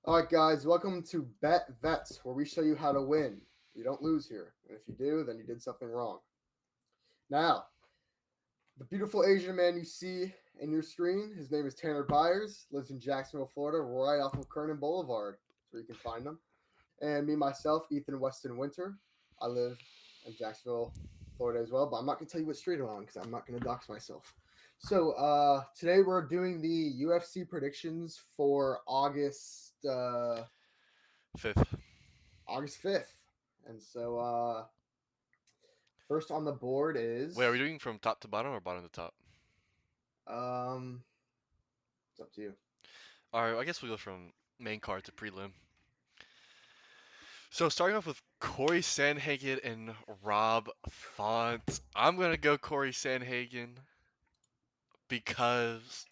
All right, guys, welcome to Bet Vets, where we show you how to win. You don't lose here, and if you do, then you did something wrong. Now, the beautiful Asian man you see in your screen, his name is Tanner Byers, lives in Jacksonville, Florida, right off of Kernan Boulevard. That's where you can find him. And me, myself, Ethan Weston Winter. I live in Jacksonville, Florida as well, but I'm not going to tell you what street I'm on because I'm not going to dox myself. So today we're doing the UFC predictions for Fifth. August 5th. And so first on the board Wait, are we is doing from top to bottom or bottom to top? um it's up to you. Alright, I guess we'll go from main card to prelim. So starting off with Corey Sandhagen and Rob Font. I'm gonna go Corey Sandhagen because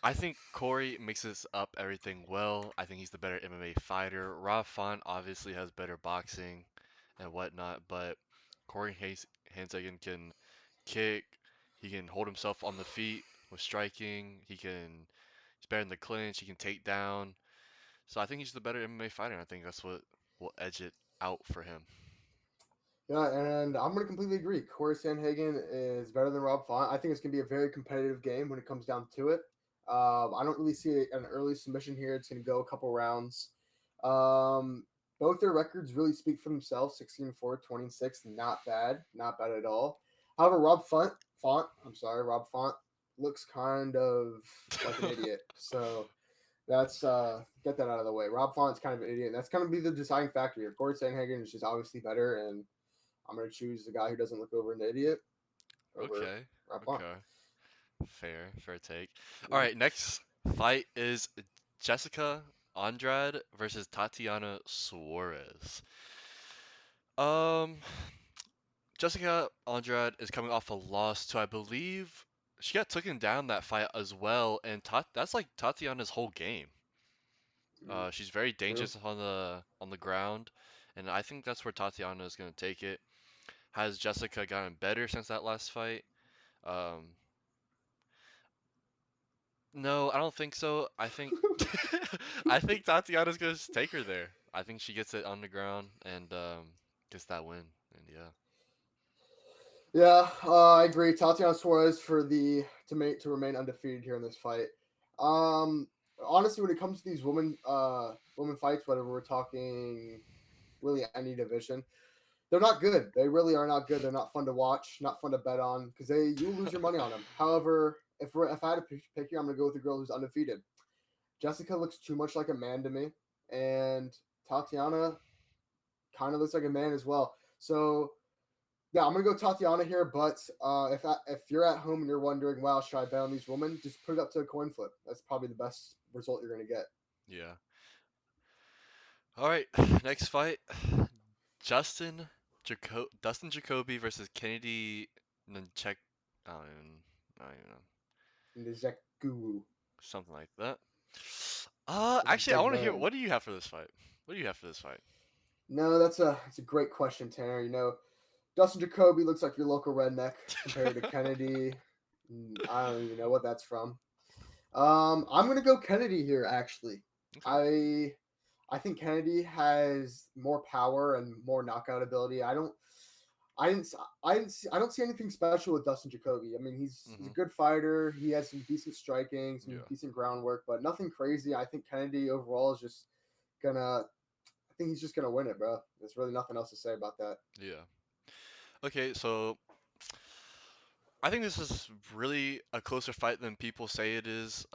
I think Corey mixes up everything well. I think he's the better MMA fighter. Rob Font obviously has better boxing and whatnot, but Sandhagen can kick. He can hold himself on the feet with striking. He's better in the clinch. He can take down. So I think he's the better MMA fighter. And I think that's what will edge it out for him. Yeah, and I'm going to completely agree. Corey Sandhagen is better than Rob Font. I think it's going to be a very competitive game when it comes down to it. I don't really see an early submission here. It's going to go a couple rounds. Um, both their records really speak for themselves 16-4, 20-6. Not bad. Not bad at all. However, Rob Font looks kind of like an idiot. So that's get that out of the way. Rob Font's kind of an idiot. And that's going to be the deciding factor here. Corey Sandhagen is just obviously better, and I'm going to choose the guy who doesn't look over an idiot over Okay. Rob Font. Okay. Fair take. All Mm-hmm. right, next fight is Jessica Andrade versus Tatiana Suarez. Um, Jessica Andrade is coming off a loss to, I believe, she got taken down that fight as well, and that's like Tatiana's whole game. Mm, She's very true. dangerous on the ground, and I think that's where Tatiana is gonna take it. Has Jessica gotten better since that last fight? Um, no, I don't think so. I think I think Tatiana's gonna just take her there. I think she gets it on the ground and gets that win. And yeah. Yeah, I agree. Tatiana Suarez for the to remain undefeated here in this fight. Um, Honestly, when it comes to these women fights, whether we're talking really any division, they're not good. They really are not good. They're not fun to watch, not fun to bet on because they you lose your money on them. However, if I had to pick here, I'm gonna go with the girl who's undefeated. Jessica looks too much like a man to me, and Tatiana kind of looks like a man as well. So yeah, I'm gonna go Tatiana here. But if you're at home and you're wondering, wow, should I bet on these women? Just put it up to a coin flip. That's probably the best result you're gonna get. Yeah. All right, next fight. Dustin Jacoby versus Kennedy Nzechukwu. I don't even, I don't even know. Nzechukwu. Something like that. That's a Actually, I big want to hear name. what do you have for this fight? What do you have for this fight? No, that's a great question, Tanner. Dustin Jacoby looks like your local redneck compared to Kennedy. I don't even know what that's from. I'm gonna go Kennedy here. Actually, Okay. I I think Kennedy has more power and more knockout ability. I didn't I didn't see, I don't see anything special with Dustin Jacoby. I mean, he's a Mm-hmm. good fighter. He has some decent striking, some Yeah. decent groundwork, but nothing crazy. I think Kennedy overall is just gonna. I think he's just gonna win it, bro. There's really nothing else to say about that. Yeah. Okay, so I think this is really a closer fight than people say it is.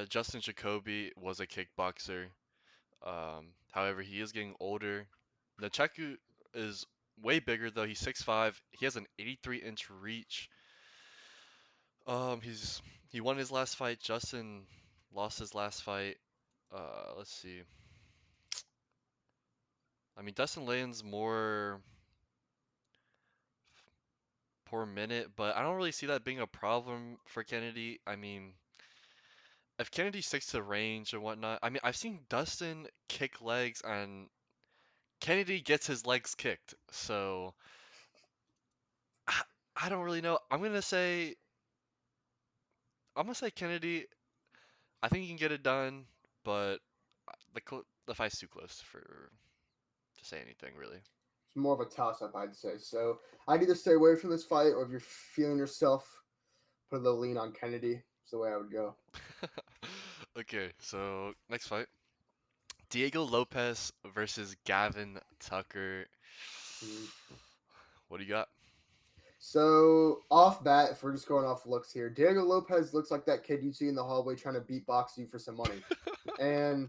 Justin Jacoby was a kickboxer. However, he is getting older. Nzechukwu is way bigger though. He's 6'5". He has an 83-inch reach. He's he won his last fight. Justin lost his last fight. Let's see. I mean, Dustin lands more per minute, but I don't really see that being a problem for Kennedy. I mean, if Kennedy sticks to range and whatnot, I mean, I've seen Dustin kick legs and Kennedy gets his legs kicked. So I, I don't really know. I'm gonna say Kennedy. I think he can get it done. but the fight's too close for to say anything really. It's more of a toss-up, I'd say. So I'd either stay away from this fight, or if you're feeling yourself, put a little lean on Kennedy. That's the way I would go. Okay, so next fight. Diego Lopez versus Gavin Tucker. Mm. What do you got? So off bat, if we're just going off looks here, Diego Lopez looks like that kid you see in the hallway trying to beatbox you for some money. And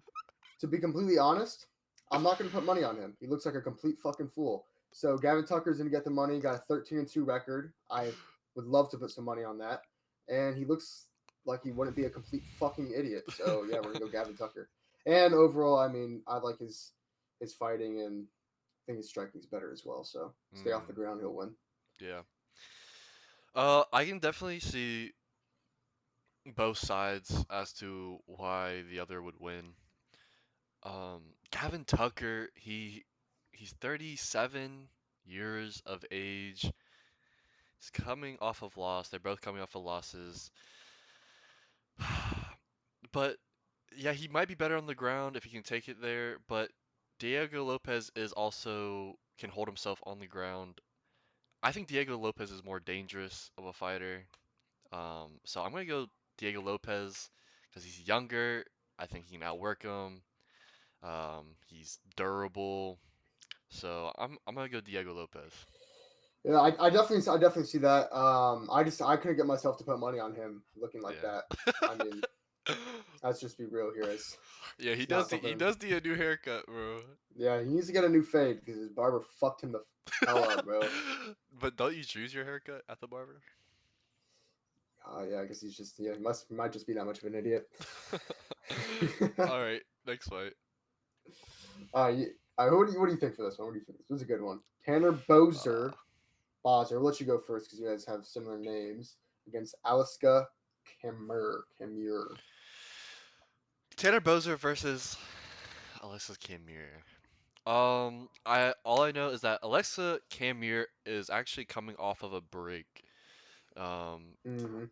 to be completely honest, I'm not going to put money on him. He looks like a complete fucking fool. So Gavin Tucker's going to get the money. Got a 13-2 record. I would love to put some money on that. And he looks like he wouldn't be a complete fucking idiot. So yeah, we're gonna go Gavin Tucker. And overall, I mean, I like his fighting, and I think his striking's better as well. So stay off the Mm, ground, he'll win. yeah. I can definitely see both sides as to why the other would win. Gavin Tucker, he's 37 years of age. He's coming off of loss. They're both coming off of losses. But yeah, he might be better on the ground if he can take it there, but Diego Lopez is also can hold himself on the ground. I think Diego Lopez is more dangerous of a fighter. So I'm gonna go Diego Lopez because he's younger. I think he can outwork him. He's durable. So I'm gonna go Diego Lopez. Yeah, I definitely see that. I couldn't get myself to put money on him looking like that. I mean, Yeah. let's just be real here. Yeah, It's not he something. does need a new haircut, bro. Yeah, he needs to get a new fade because his barber fucked him the hell up, bro. But don't you choose your haircut at the barber? Yeah, I guess he's just he might just be that much of an idiot. All right, next fight. What do you think for this one? What do you think? This was a good one. Tanner Uh, Boser. I'll let you go first because you guys have similar names against Aliska Camur. Tanner Boser versus Alexa Camur. I all I know is that Alexa Camur is actually coming off of a break. Um, Mm-hmm.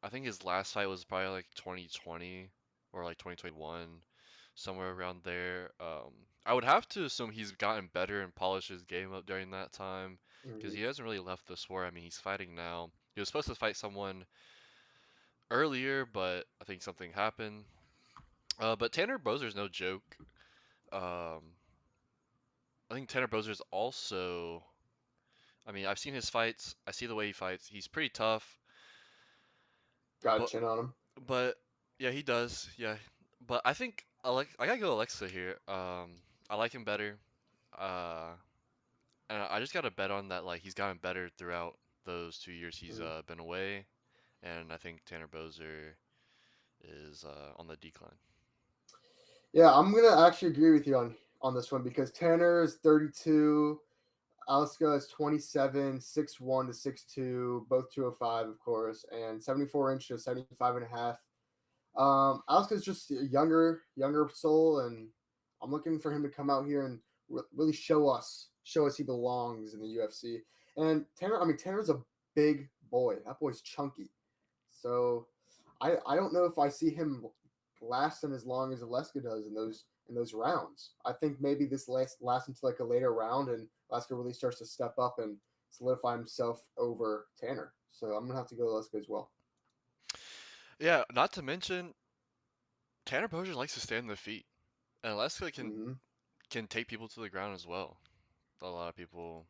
I think his last fight was probably like 2020 or like 2021, somewhere around there. I would have to assume he's gotten better and polished his game up during that time because Mm-hmm. he hasn't really left the sport. I mean, he's fighting now. He was supposed to fight someone earlier, but I think something happened. But Tanner Boser's no joke. Um, I think Tanner Boser's also. I mean, I've seen his fights. I see the way he fights. He's pretty tough, Got a but chin on him. but yeah, he does. Yeah, but I think I gotta go Alexa here. I like him better. Uh, and I just gotta bet on that. Like he's gotten better throughout those 2 years he's Mm. been away, and I think Tanner Boser is on the decline. Yeah, I'm gonna actually agree with you on this one because Tanner is 32. Aliska is 27, 6'1" to 6'2", both 205, of course, and 74 inches, 75 and a half. Asuka's just a younger soul, and I'm looking for him to come out here and really show us he belongs in the UFC. And Tanner's a big boy. That boy's chunky. So I don't know if I see him lasting as long as Aleska does in those rounds. I think maybe this lasts until like a later round, and Aleska really starts to step up and solidify himself over Tanner. So I'm gonna have to go Aleska as well. Yeah, not to mention Tanner Boser likes to stand on the feet, and Alexa Mm-hmm. can take people to the ground as well. A lot of people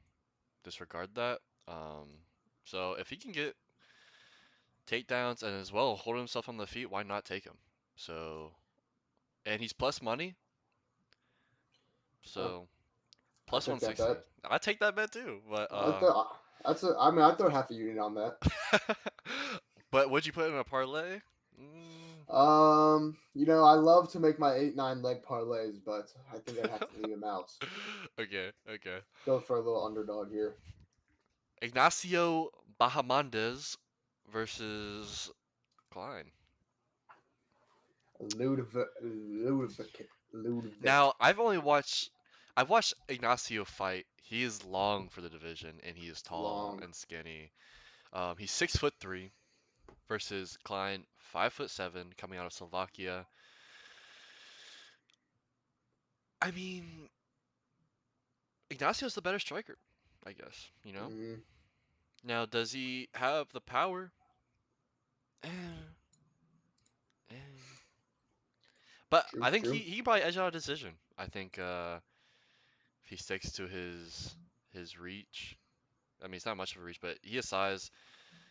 disregard that. Um, so if he can get takedowns and as well hold himself on the feet, why not take him? So and he's plus money, Uh, so I plus took that bet. 160. I take that bet too, but I thought I mean, I throw half a unit on that. but would you put in a parlay? Mm, I love to make my 8-9 leg parlays, but I think I'd have to leave him out. okay, okay. Go for a little underdog here. Ignacio Bahamondes versus Klein. Ludwig. Now, I've watched Ignacio fight. He is long for the division and he is tall Long. and skinny. He's 6'3" versus Klein 5'7" coming out of Slovakia. I mean, Ignacio's the better striker, I guess. You know. Mm, Now, does he have the power? Eh, eh. But true, I think true. he can probably edge out a decision. I think if he sticks to his reach. I mean, it's not much of a reach, but he has size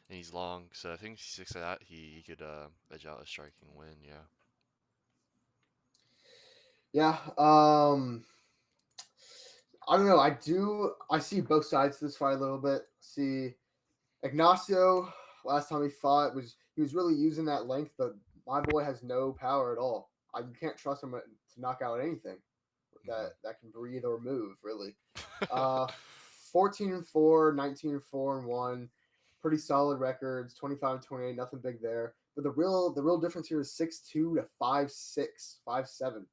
and he's long, so I think if he sticks to that, he could edge out a striking win. Yeah. Yeah. I don't know. I see both sides to this fight a little bit. See Ignacio last time he fought was he was really using that length, but my boy has no power at all. You can't trust him to knock out anything Hmm. that can breathe or move really. Uh, 14-4, 19-4-1, pretty solid records. 25-28, nothing big there. But the real difference here is 6'2" to 5'6", 5'7".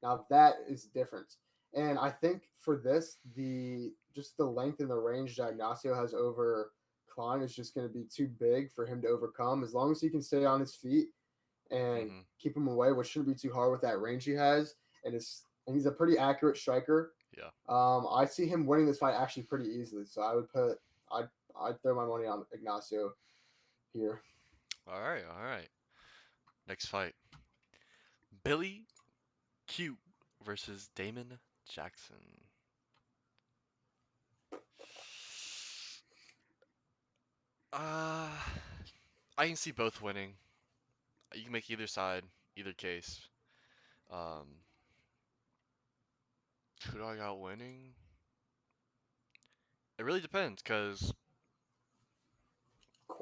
Now that is different. And I think for this, the length and the range that Ignacio has over Klein is just going to be too big for him to overcome. As long as he can stay on his feet and Hmm. keep him away, which shouldn't be too hard with that range he has, and he's a pretty accurate striker. Yeah. I see him winning this fight actually pretty easily. So I'd I'd throw my money on Ignacio here. All right. All right. Next fight: Billy Q versus Damon Jackson. Uh, I can see both winning. You can make either side, either case. Um, who do I got winning? It really depends, cause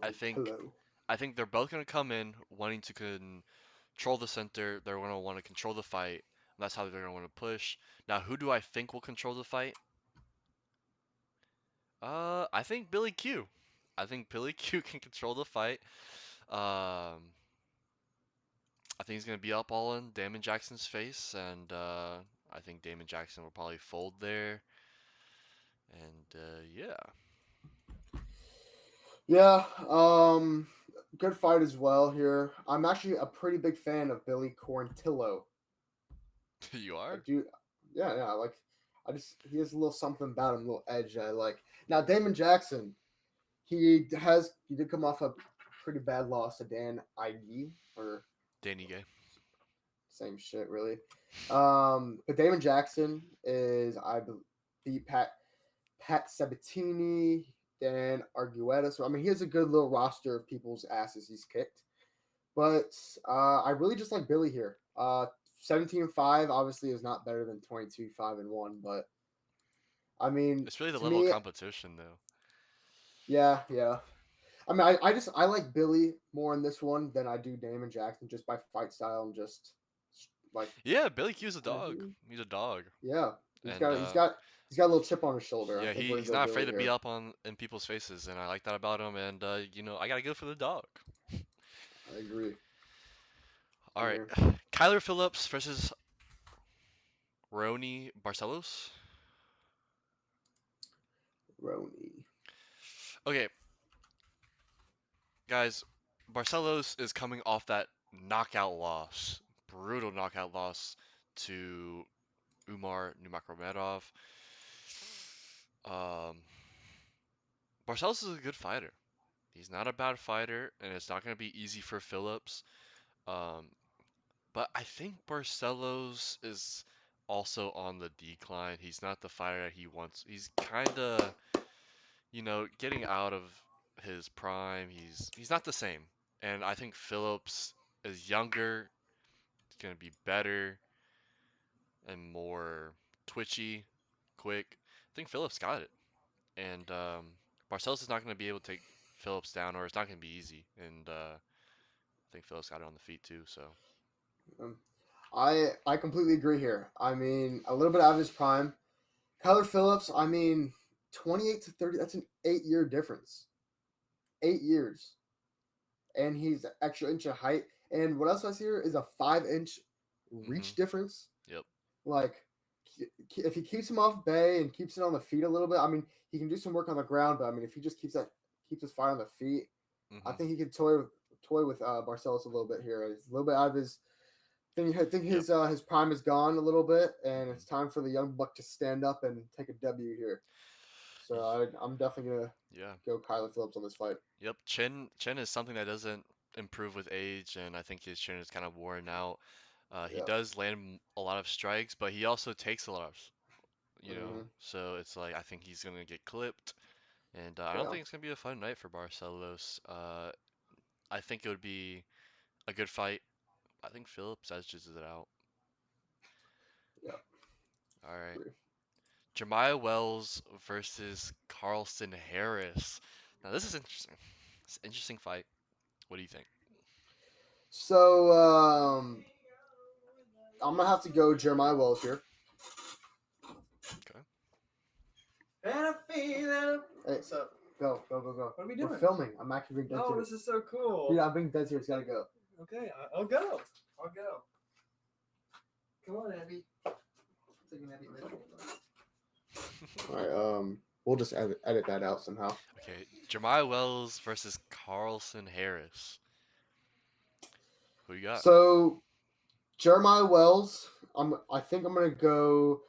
I think Hello. I think they're both gonna come in wanting to control the center. They're gonna want to control the fight. And that's how they're gonna want to push. Now, who do I think will control the fight? I think Billy Q. I think Billy Q can control the fight. Um, I think he's gonna be up all in Damon Jackson's face, and I think Damon Jackson will probably fold there. And yeah. Yeah, good fight as well here. I'm actually a pretty big fan of Billy Quarantillo. You I are? do, yeah. He has a little something about him, a little edge I like. Now Damon Jackson, he did come off a pretty bad loss to Dan Ige or Danny Gay. same shit really. But Damon Jackson is beat Pat Sabatini, Dan Argueta. So I mean he has a good little roster of people's asses he's kicked. But I really just like Billy here. 17-5 obviously is not better than 22-5-1, but I mean, It's really the to level of me, competition, though. yeah. I mean, I like Billy more in this one than I do Damon Jackson just by fight style and just like Yeah, Billy Q's a I mean, dog. He's a dog, yeah, and he's got a little chip on his shoulder. I yeah, think we're he's gonna go not afraid Billy to be here. up on in people's faces, and I like that about him. And I gotta go for the dog. I agree All right, here. Kyler Phillips versus Rony Barcelos. Roni. Okay, guys, Barcelos is coming off that knockout loss, brutal knockout loss to Umar Nurmagomedov. Um, Barcelos is a good fighter. He's not a bad fighter, and it's not going to be easy for Phillips. Um, but I think Barcelos is also on the decline. He's not the fighter that he wants. He's kind of, getting out of his prime. He's not the same. And I think Phillips is younger. He's going to be better and more twitchy, quick. I think Phillips got it. And Barcelos is not going to be able to take Phillips down, or it's not going to be easy. And I think Phillips got it on the feet too. So Um, I completely agree here. I mean, a little bit out of his prime. Kyler Phillips. I mean, 28-30. That's an 8-year difference. 8 years, and he's an extra inch of height. And what else I see here is a 5-inch hmm reach difference. yep. Like, if he keeps him off bay and keeps it on the feet a little bit, I mean, he can do some work on the ground. But I mean, if he just keeps his fight on the feet, I hmm think he could toy with Barcelos a little bit here. It's a little bit out of his I think Yep. his prime is gone a little bit, and Hmm. it's time for the young buck to stand up and take a W here. So I'm definitely gonna Yeah. go Kyler Phillips on this fight. Yep. Chin is something that doesn't improve with age, and I think his chin is kind of worn out. He Yeah. does land a lot of strikes, but he also takes a lot of, Hmm. so it's like I think he's gonna get clipped, and I don't Yeah. think it's gonna be a fun night for Barcelos. I think it would be a good fight. I think Phillips edges it out. Yeah. All right. Agree. Jemiah Wells versus Carlson Harris. Now this is interesting. It's an interesting fight. What do you think? So I'm gonna have to go Jeremiah Wells here. Okay. Hey, what's up? Go. What are we We're doing? filming. I'm actually being dead Oh, serious. this is so cool. Dude, I'm being dead serious. Gotta go. Okay, I'll go. I'll go. Come on, Abby. Taking Abby with me. All right. We'll just edit that out somehow. Okay. Jemiah Wells versus Carlson Harris. Who you got? So Jeremiah Wells. I think I'm gonna go.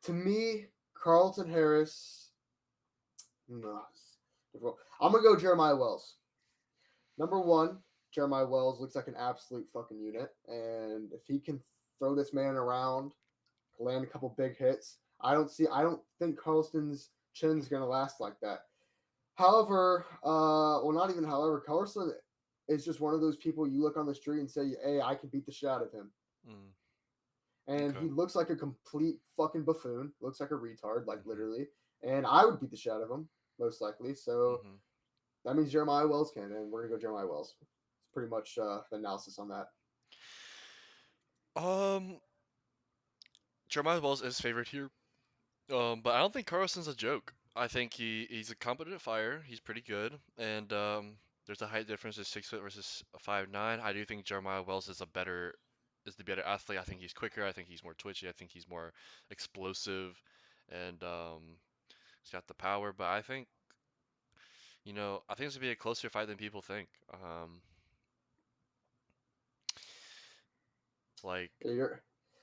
To me, Carlton Harris. No, it's difficult. I'm gonna go Jeremiah Wells. Number one, Jeremiah Wells looks like an absolute fucking unit, and if he can throw this man around, land a couple big hits, I don't think Carlston's chin's gonna last like that. However, well, not even however, Carlson is just one of those people you look on the street and say, "Hey, I can beat the shit out of him." Mm, And okay. he looks like a complete fucking buffoon. Looks like a retard, like Hmm. literally. And I would beat the shit out of him most likely. So Hmm. that means Jeremiah Wells can, and we're gonna go Jeremiah Wells. It's pretty much the analysis on that. Um, Jemiah Wells is favored here. But I don't think Carlson's a joke. I think he's a competent fighter. He's pretty good, and there's a height difference of 6 foot versus 5'9". I do think Jeremiah Wells is the better athlete. I think he's quicker. I think he's more twitchy. I think he's more explosive, and he's got the power. But I think I think it's gonna be a closer fight than people think. Like Yeah,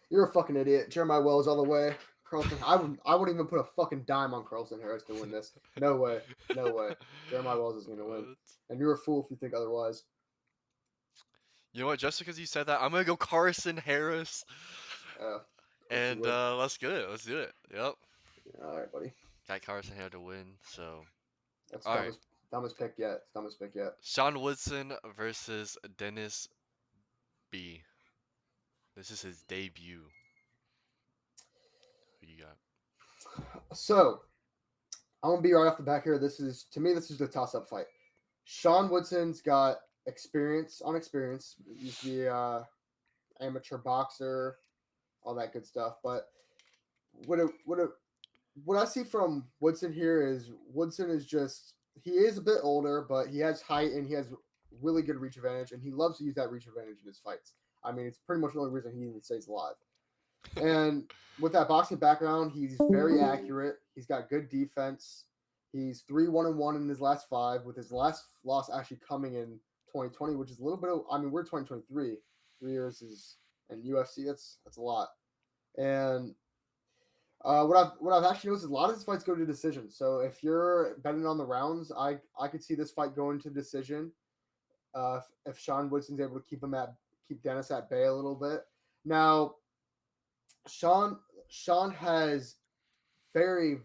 you're a fucking idiot. Jeremiah Wells all the way. Carlton, I wouldn't even put a fucking dime on Carlton Harris to win this. No way, no way. Jeremiah Wells is gonna win, what? and you're a fool if you think otherwise. You know what? Just because you said that, I'm gonna go Carson Harris, Of course you and would. let's get it. Let's do it. Yep. All right, buddy. Got Carson here to win. So, That's all right. dumbest pick yet. It's dumbest pick yet. Sean Woodson versus Dennis B. This is his debut. Who you got? So I'm gonna be right off the back here. This is to me, this is the toss-up fight. Sean Woodson's got experience on experience. He used to be amateur boxer, all that good stuff. But what I see from Woodson here is Woodson is just he is a bit older, but he has height and he has really good reach advantage, and he loves to use that reach advantage in his fights. I mean, it's pretty much the only reason he even stays alive. And with that boxing background, he's very accurate. He's got good defense. He's 3-1-1 in his last five, with his last loss actually coming in 2020, which is a little bit of, I mean, we're 2023. 3 years is in UFC, that's a lot. And what I've actually noticed is a lot of his fights go to decision. So if you're betting on the rounds, I could see this fight going to decision. If Sean Woodson's able to keep Dennis at bay a little bit. Now, Sean has very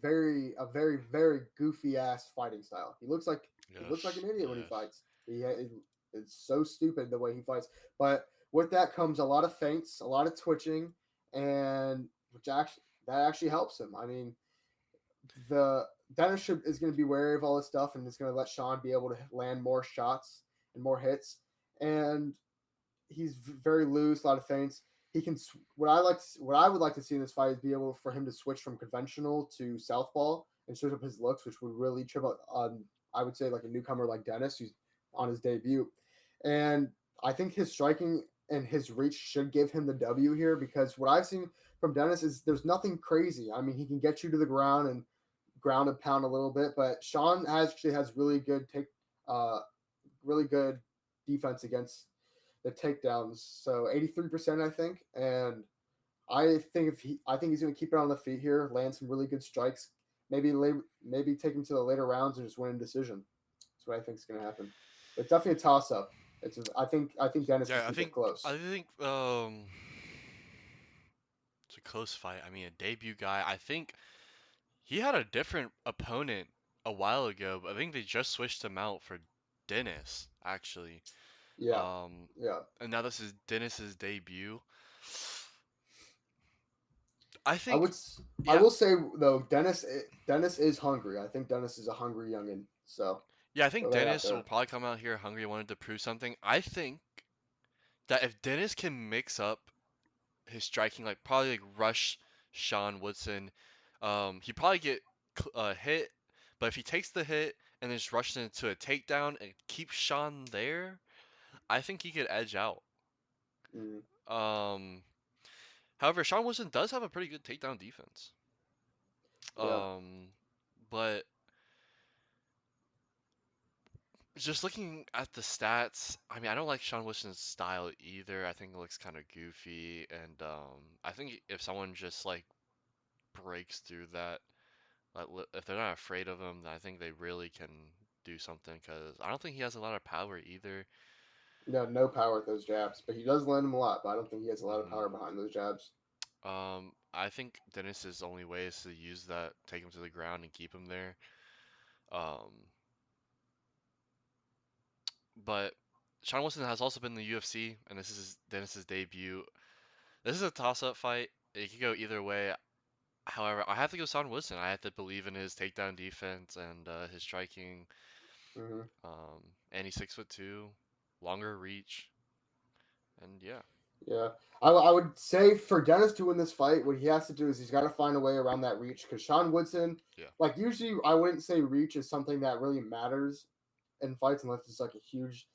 goofy ass fighting style. He looks like Yes. an idiot when he Yes. fights. It's so stupid the way he fights. But with that comes a lot of feints, a lot of twitching, and that actually helps him. I mean, the Dennis is going to be wary of all this stuff, and it's going to let Sean be able to land more shots and more hits. And he's very loose, a lot of feints. He can. What I would like to see in this fight is be able for him to switch from conventional to southpaw and switch up his looks, which would really trip up on I would say like a newcomer like Dennis, who's on his debut. And I think his striking and his reach should give him the W here because what I've seen from Dennis is there's nothing crazy. I mean, he can get you to the ground and ground and pound a little bit, but actually has uh, really good defense against the takedowns. So 83%, I think, and I think he's going to keep it on the feet here, land some really good strikes, maybe take him to the later rounds and just win a decision. That's what I think is going to happen. But definitely a toss up. I think Dennis can Yeah, keep it close. I think it's a close fight. I mean, a debut guy. I think he had a different opponent a while ago, but I think they just switched him out for Dennis actually. Yeah, Um, yeah. and now this is Dennis's debut. I I think, would. I yeah, will say though, Dennis is hungry. I think Dennis is a hungry youngin. So yeah, I think throw that out Dennis there. will probably come out here hungry, wanted to prove something. I think that if Dennis can mix up his striking, like probably like rush Sean Woodson, he probably get hit, but if he takes the hit and then just rushes into a takedown and keeps Sean there, I think he could edge out. Mm, Um, However, Sean Woodson does have a pretty good takedown defense. yeah. Um, but just looking at the stats, I mean, I don't like Sean Woodson's style either. I think it looks kind of goofy, and I think if someone just like breaks through that, like if they're not afraid of him, then I think they really can do something. Because I don't think he has a lot of power either. No power with those jabs, but he does land them a lot. But I don't think he has a lot of hmm power behind those jabs. I think Dennis's only way is to use that, take him to the ground, and keep him there. Um, but Sean Wilson has also been in the UFC, and this is Dennis's debut. This is a toss-up fight. It could go either way. However, I have to go Sean Wilson. I have to believe in his takedown defense and his striking. Hmm. And he's 6'2", longer reach, and yeah, Yeah, I would say for Dennis to win this fight, what he has to do is he's got to find a way around that reach. Because Sean Woodson, yeah, like usually, I wouldn't say reach is something that really matters in fights unless it's like a huge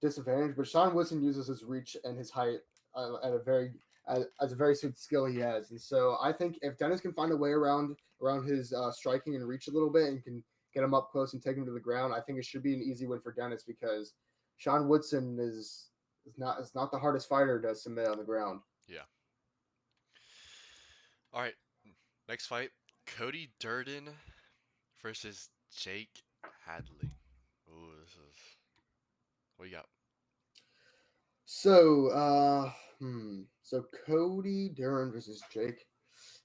disadvantage. But Sean Woodson uses his reach and his height at a very as a very good skill he has. And so I think if Dennis can find a way around his striking and reach a little bit and can get him up close and take him to the ground, I think it should be an easy win for Dennis because Sean Woodson is not the hardest fighter to submit on the ground. yeah. All right, next fight: Cody Durden versus Jake Hadley. Ooh, this is what you got? So so Cody Durden versus Jake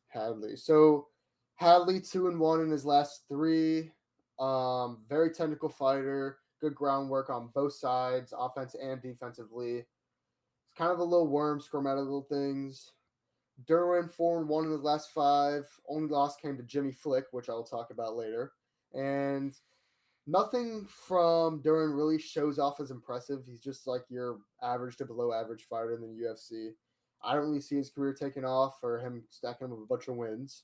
Hadley. So Hadley 2-1 in his last three. Very technical fighter. Good groundwork on both sides, offense and defensively. It's kind of a little worm, score out of little things. Derwin 4-1 in his last five. Only loss came to Jimmy Flick, which I'll talk about later. And nothing from Duran really shows off as impressive. He's just like your average to below average fighter in the UFC. I don't really see his career taking off or him stacking up with a bunch of wins.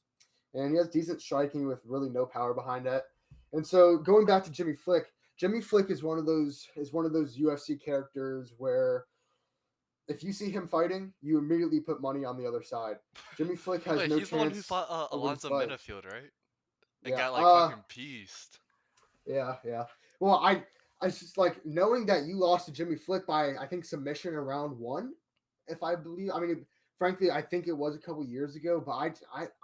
And he has decent striking with really no power behind it. And so going back to Jimmy Flick is one of those UFC characters where if you see him fighting, you immediately put money on the other side. Jimmy Flick has Wait, no he's the one who chance fought to win this Alonzo fight. Minifield, right? And Yeah. got like fucking pieced. Yeah. Well, I just like knowing that you lost to Jimmy Flick by I think submission in round one, if I believe. I mean, frankly, I think it was a couple years ago, but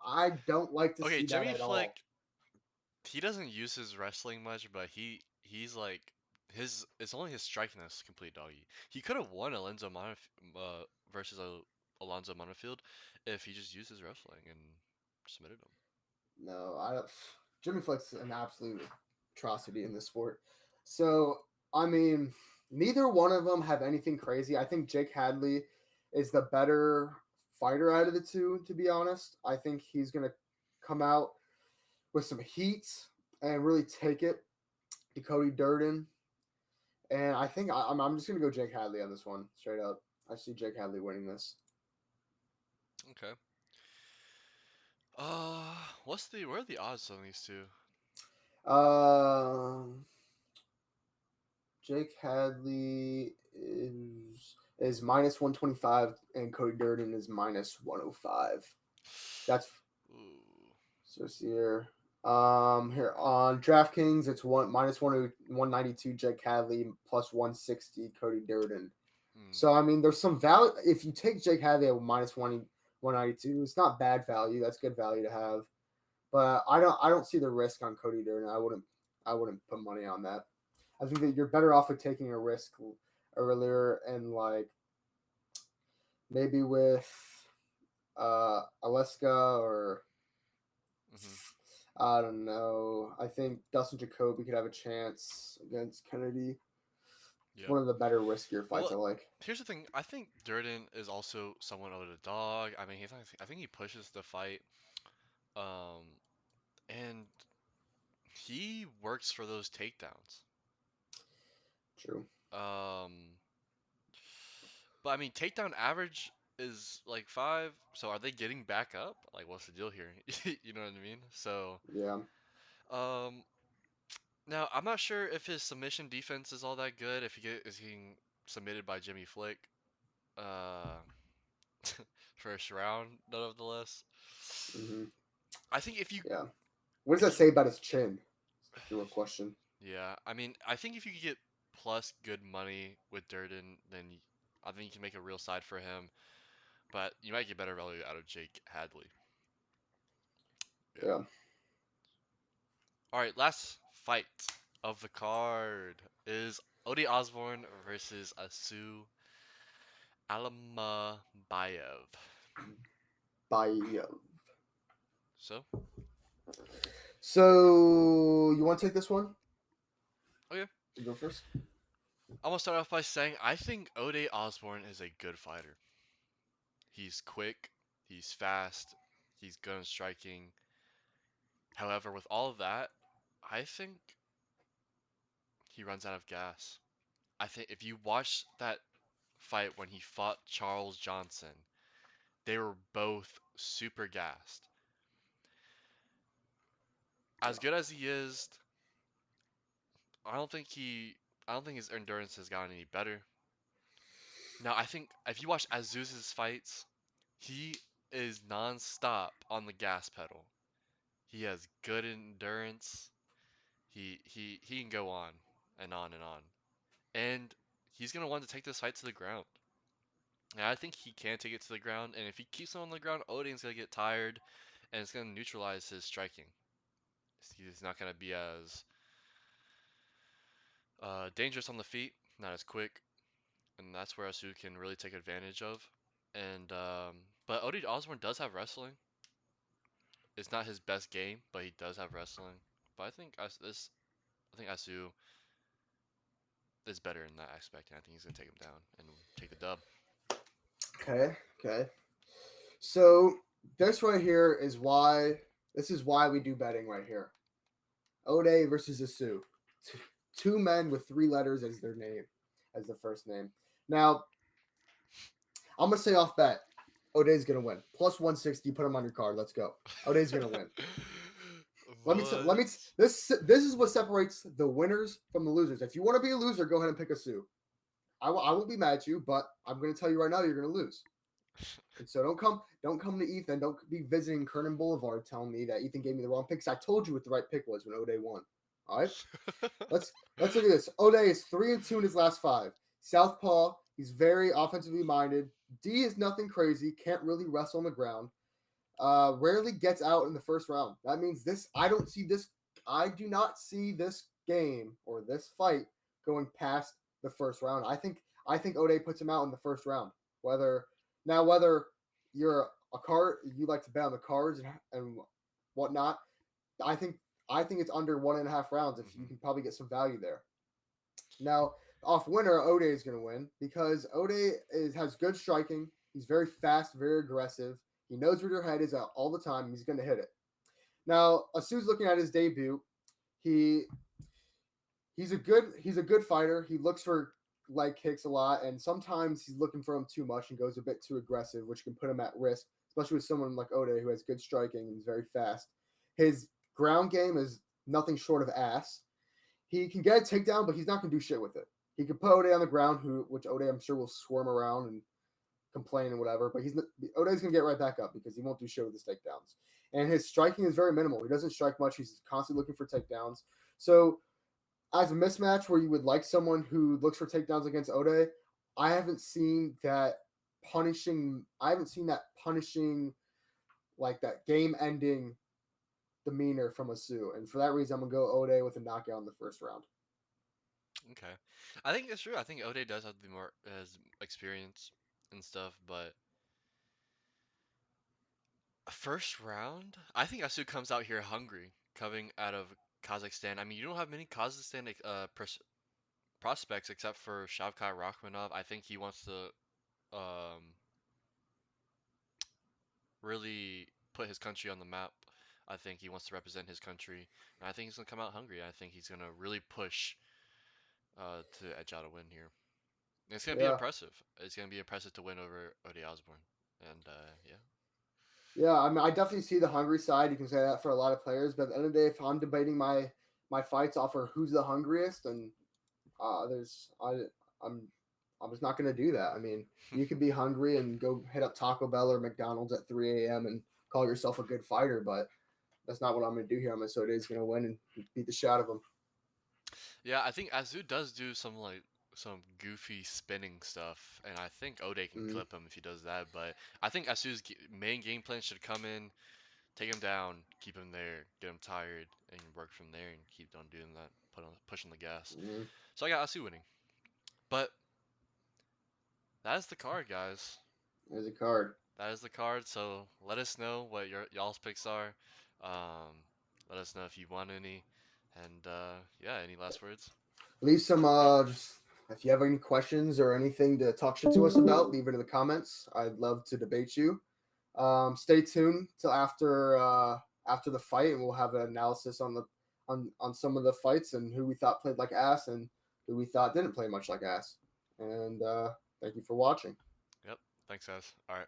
I don't like to Okay, see that Jimmy at Flick, all. he doesn't use his wrestling much, but he's like his it's only his striking that's complete doggy. He could have won versus Alonzo Monifield if he just used his wrestling and submitted him. No, I don't. Jimmy Flick's an absolute atrocity in this sport. So I mean, neither one of them have anything crazy. I think Jake Hadley is the better fighter out of the two. To be honest, I think he's gonna come out with some heat and really take it to Cody Durden. And I think I'm just gonna go Jake Hadley on this one straight up. I see Jake Hadley winning this. Okay. Where are the odds on these two? Um, Jake Hadley is minus 125 and Cody Durden is minus 105. That's Ooh. so see here. Here on DraftKings, it's one minus 192 Jake Hadley plus 160 Cody Durden. Mm, So I mean, there's some value if you take Jake Hadley at minus 192. It's not bad value. That's good value to have. But I don't see the risk on Cody Durden. I wouldn't put money on that. I think that you're better off with taking a risk earlier and like maybe with Aleska or hmm I don't know. I think Dustin Jacoby could have a chance against Kennedy. It's Yeah. one of the better riskier fights Well, I like. here's the thing. I think Durden is also somewhat of a dog. I mean, I think he pushes the fight. Um, and he works for those takedowns. True. Um, but I mean, takedown average is like 5. So are they getting back up? Like, what's the deal here? You know what I mean? So, Yeah. um, now I'm not sure if his submission defense is all that good. If is getting submitted by Jimmy Flick, uh, first round, nonetheless. hmm I think if you Yeah. What does if that you say about his chin? It's a real question. yeah, I mean, I think if you could get plus good money with Durden, then I think you can make a real side for him. But you might get better value out of Jake Hadley. Yeah. Yeah. All right, last fight of the card is Odi Osbourne versus Asu Almabayev. Bye. So, So you want to take this one? okay. You go first. I'm gonna start off by saying I think Ode Osbourne is a good fighter. He's quick, he's fast, he's good in striking. However, with all of that, I think he runs out of gas. I think if you watch that fight when he fought Charles Johnson, they were both super gassed. As good as he is, I don't think he I don't think his endurance has gotten any better. Now, I think if you watch Azuz's fights, he is non-stop on the gas pedal. He has good endurance. He can go on and on and on. And he's gonna want to take this fight to the ground. And I think he can take it to the ground. And if he keeps him on the ground, Odin's gonna get tired, and it's gonna neutralize his striking. He's not gonna be as dangerous on the feet, not as quick, and that's where Asu can really take advantage of. And but Odie Osborne does have wrestling. It's not his best game, but he does have wrestling. But I think Asu is better in that aspect, and I think he's gonna take him down and take the dub. Okay. Okay. So this right here is why we do betting right here. Ode versus Asu. Two men with three letters as their name, as the first name. Now, I'm gonna say off bet, Ode's gonna win. Plus 160, put him on your card. Let's go. Ode's gonna win. Let me. What? This is what separates the winners from the losers. If you want to be a loser, go ahead and pick Asu. I won't be mad at you, but I'm gonna tell you right now, you're gonna lose. And so don't come to Ethan. Don't be visiting Kernan Boulevard telling me that Ethan gave me the wrong pick. Because I told you what the right pick was when Ode won. All right. Let's look at this. Ode is 3-2 in his last 5. Southpaw. He's very offensively minded. D is nothing crazy. Can't really wrestle on the ground. Rarely gets out in the first round. That means this. I don't see this. I do not see this game or this fight going past the first round. I think Ode puts him out in the first round. Whether you're a card, you like to bet on the cards and whatnot. I think I think it's under 1.5 rounds. If you Mhm. can probably get some value there. Now, off winner, Ode is going to win because has good striking. He's very fast, very aggressive. He knows where your head is at all the time. He's going to hit it. Now, Asu's looking at his debut. He he's a good fighter. He looks for leg kicks a lot, and sometimes he's looking for them too much and goes a bit too aggressive, which can put him at risk, especially with someone like Ode who has good striking and is very fast. His ground game is nothing short of ass. He can get a takedown, but he's not going to do shit with it. He can put Ode on the ground, which Ode I'm sure will squirm around and complain and whatever, but Ode's going to get right back up because he won't do shit with his takedowns. And his striking is very minimal. He doesn't strike much. He's constantly looking for takedowns. So as a mismatch where you would like someone who looks for takedowns against Ode, I haven't seen that punishing. I haven't seen that punishing, like that game-ending demeanor from Asu, and for that reason, I'm gonna go Ode with a knockout in the first round. Okay, I think it's true. I think Ode does have the more has experience and stuff, but first round, I think Asu comes out here hungry, coming out of Kazakhstan. I mean, you don't have many Kazakhstan prospects except for Shavkat Rakhmonov. I think he wants to um, really put his country on the map. I think he wants to represent his country, and I think he's gonna come out hungry. I think he's gonna really push to edge out a win here. And it's gonna be Yeah, impressive. It's gonna be impressive to win over Ode Osbourne, and yeah. yeah. I mean, I definitely see the hungry side. You can say that for a lot of players, but at the end of the day, if I'm debating my fights off of who's the hungriest, and I'm I'm just not gonna do that. I mean, you could be hungry and go hit up Taco Bell or McDonald's at 3 a.m. and call yourself a good fighter, but that's not what I'm gonna do here. I'm gonna so Dave's gonna win and beat the shit out of him. Yeah, I think Azu does do some goofy spinning stuff, and I think Ode can Mm, clip him if he does that. But I think Asu's main game plan should come in, take him down, keep him there, get him tired, and work from there and keep on doing that, pushing the gas. mm. So I got Asu winning. But that is the card, guys. There's a card. That is the card. So let us know what y'all's picks are. Um, let us know if you want any. And yeah, any last words? Leave some just if you have any questions or anything to talk shit to us about, leave it in the comments. I'd love to debate you. Stay tuned till after the fight, and we'll have an analysis on the on some of the fights and who we thought played like ass and who we thought didn't play much like ass. And thank you for watching. Yep. Thanks, guys. All right.